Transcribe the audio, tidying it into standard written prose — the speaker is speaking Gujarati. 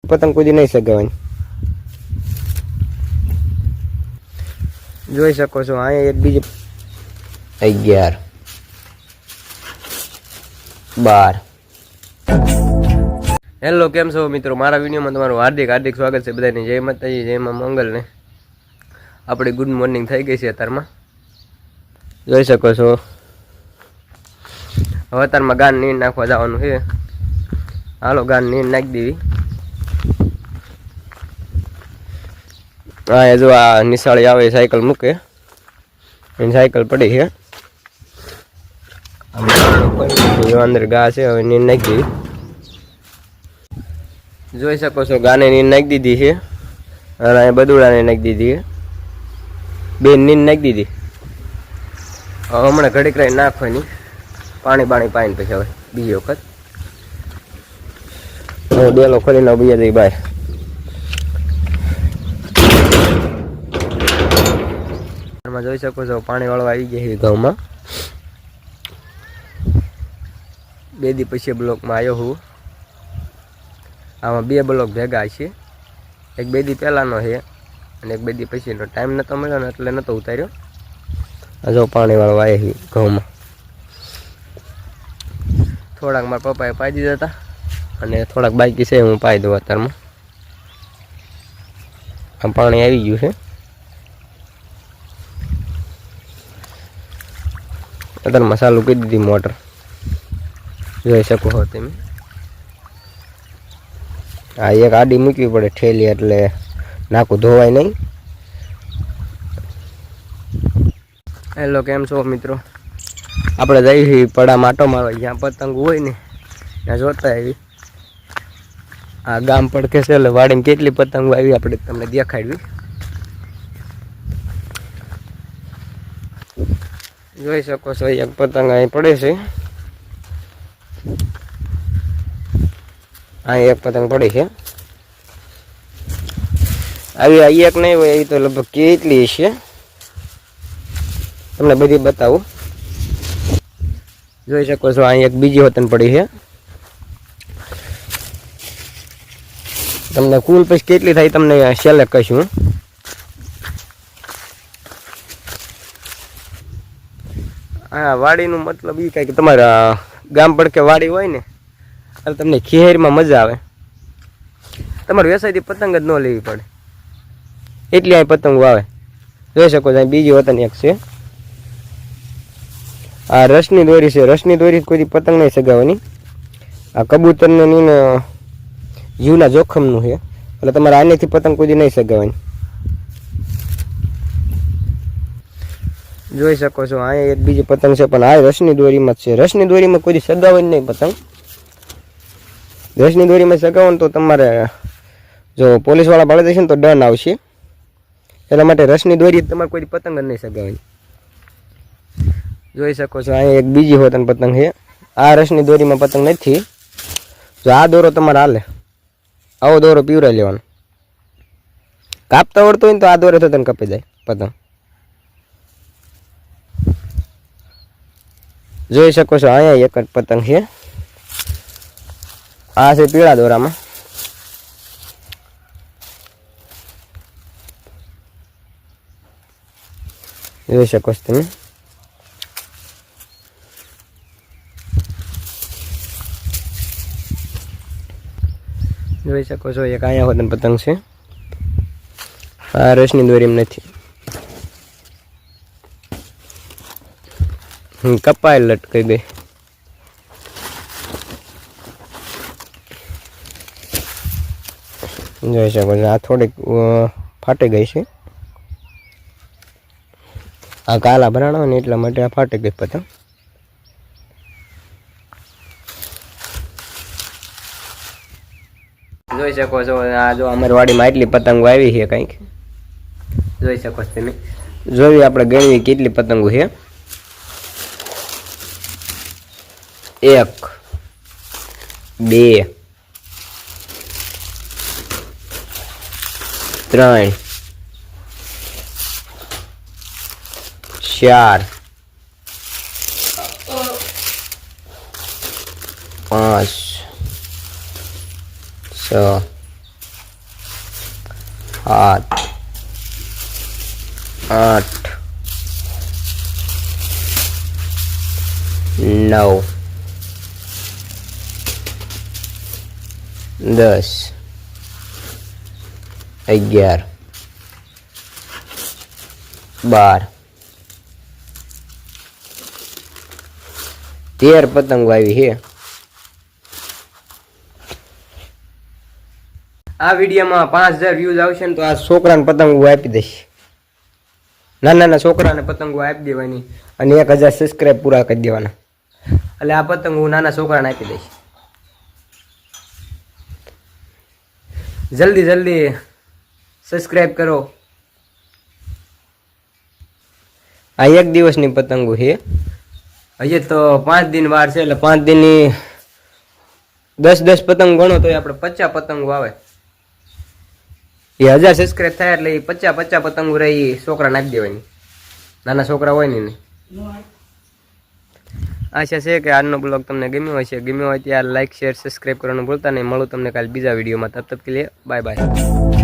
પતંગ કોઈ નહીં સગાવવાની. જોઈ શકો છો અહીંયા એક બીજી 11 12. હેલો, કેમ છો મિત્રો? મારા વિડીયોમાં તમારું હાર્દિક હાર્દિક સ્વાગત છે. બધાને જય માતાજી, જય માં મંગલ ને. આપણે ગુડ મોર્નિંગ થઈ ગઈ છે અત્યારમાં. જોઈ શકો છો હવે અત્યારમાં ગાન નીર નાખવા જવાનું છે. હાલો ગાન નીર નાખી દેવી. હા, જો આ નિશાળી આવે સાયકલ મૂકે, એની સાયકલ પડી છે અંદર. ગા છે, હવે નીર નાખી દેવી. જોઈ શકો છો ગાને નીર નાખી દીધી છે અને અહીંયા બદુડાને નાખી દીધી છે. બે નીર નાખી દીધી. હવે હમણાં ઘડીક રહી નાખવાની, પાણી પાઈને પછી હવે બીજી વખત હવે ડેલો ખોલીને બીજા જઈ બહાર. જોઈ શકો છો પાણી વાળવા આવી ગયા છે ઘઉંમાં. 2 દી પછી બ્લોકમાં આવ્યો હું. આમાં 2 બ્લોક ભેગા છે, એક 2 દી પહેલાંનો છે અને એક 2 દી પછીનો. ટાઈમ નહોતો મળ્યો ને એટલે નહોતો ઉતાર્યો. જો પાણી વાળવા આવ્યા છે ઘઉંમાં. થોડાક મારા પપ્પાએ પાઈ દીધા હતા અને થોડાક બાકી છે, હું પાઈ દઉં અત્યારમાં. આમ પાણી આવી ગયું છે. અત્યારમાં ચાલુ કરી દીધી મોટર, જોઈ શકો છો તમે. આ એક આડી મૂકવી પડે ઠેલી, એટલે નાકું ધોવાય નહીં. હેલો, કેમ છો મિત્રો? આપણે જઈએ છીએ પડા માટો મારવા. જ્યાં પતંગ હોય ને ત્યાં જોતા આવી. આ ગામ પડકે છે એટલે વાડીમાં કેટલી પતંગો આવી આપણે તમને દેખાડવી. જોઈ શકો છો એક પતંગ અહીં પડે છે. અહીં એક પતંગ પડી છે. આવી એક નહીં હોય, એ તો લગભગ કેટલી છે તમને બધી બતાવું. જોઈ શકો છો અહીં એક બીજી વતન પડી છે. તમને કુલ પછી કેટલી થાય તમને છેલ્લે કહીશું. હા, વાડીનું મતલબ એ કાંઈ કે તમારા ગામ પડકે વાડી હોય ને એટલે તમને ખેરમાં મજા આવે. તમારે વ્યવસાયથી પતંગ જ ન લેવી પડે, એટલી અહીં પતંગો આવે. જોઈ શકો છો અહીં બીજી વતન એક છે. આ રસની દોરી છે. રસની દોરી કોઈ પતંગ નહીં સગાવવાની. આ કબૂતરને નીને જીવના જોખમનું છે એટલે તમારે આનેથી પતંગ કોઈ નહીં સગાવવાની. જોઈ શકો છો અહીંયા એક બીજી પતંગ છે, પણ આ રસની દોરીમાં જ છે. રસની દોરીમાં કોઈ સગાવવાની નહીં પતંગ. રસની દોરીમાં સગાવો તો તમારે જો પોલીસવાળા ભાડે જશે ને તો દંડ આવશે. એટલા માટે રસની દોરી તમારે કોઈ પતંગ જ નહીં સગાવવાની. જોઈ શકો છો અહીંયા એક બીજી હોતન પતંગ છે. આ રસની દોરીમાં પતંગ નથી. જો આ દોરો તમારે હાલે, આવો દોરો પીવરાઈ લેવાનો. કાપતા આવડતો હોય ને તો આ દોરે તો તને કપી જાય પતંગ. જોઈ શકો છો અહીંયા એક જ પતંગ છે. આ છે પીળા દોરામાં. જોઈ શકો છો તમે. જોઈ શકો છો એક અહીંયા હોતન પતંગ છે. આ રસની દોરીમાં નથી. કપાય લટકાઈ દે. જોઈ શકો છો આ થોડીક ફાટી ગઈ છે. આ કાલા ભરાણા ને એટલા માટે આ ફાટી ગઈ પતંગ. જોઈ શકો છો આ જો અમારી વાડીમાં એટલી પતંગો આવી છે કંઈક. જોઈ શકો છો તમે. જોઈ આપણે ગણવી કેટલી પતંગો છે. 1 2 3 4 5 6 7 8 9 10 11 12 13 પતંગો આવી છે. આ વિડીયોમાં 5000 વ્યૂઝ આવશે ને તો આ છોકરાને પતંગો આપી દઈશ. નાના છોકરાને પતંગો આપી દેવાની અને 1000 સબસ્ક્રાઈબ પૂરા કરી દેવાના. એટલે આ પતંગ હું નાના છોકરાને આપી દઈશ. જલ્દી સબસ્ક્રાઈબ કરો. આ એક દિવસની પતંગો છે. હજી તો 5 દિન વાર છે એટલે 5 દિનની 10 પતંગ ગણો તો આપણે 50 પતંગો આવે. એ 1000 સબસ્ક્રાઈબ થાય એટલે એ 50 પતંગો રહી છોકરાને આપી દેવાની. નાના છોકરા હોય ને. આશા છે કે આજનો બ્લોગ તમને ગમ્યો હશે. ગમ્યો હોય ત્યારે લાઈક શેર સબસ્ક્રાઈબ કરવાનું ભૂલતા નહીં. મળું તમને કાલે બીજા વિડીયોમાં. તબ તક કે લીએ બાય બાય.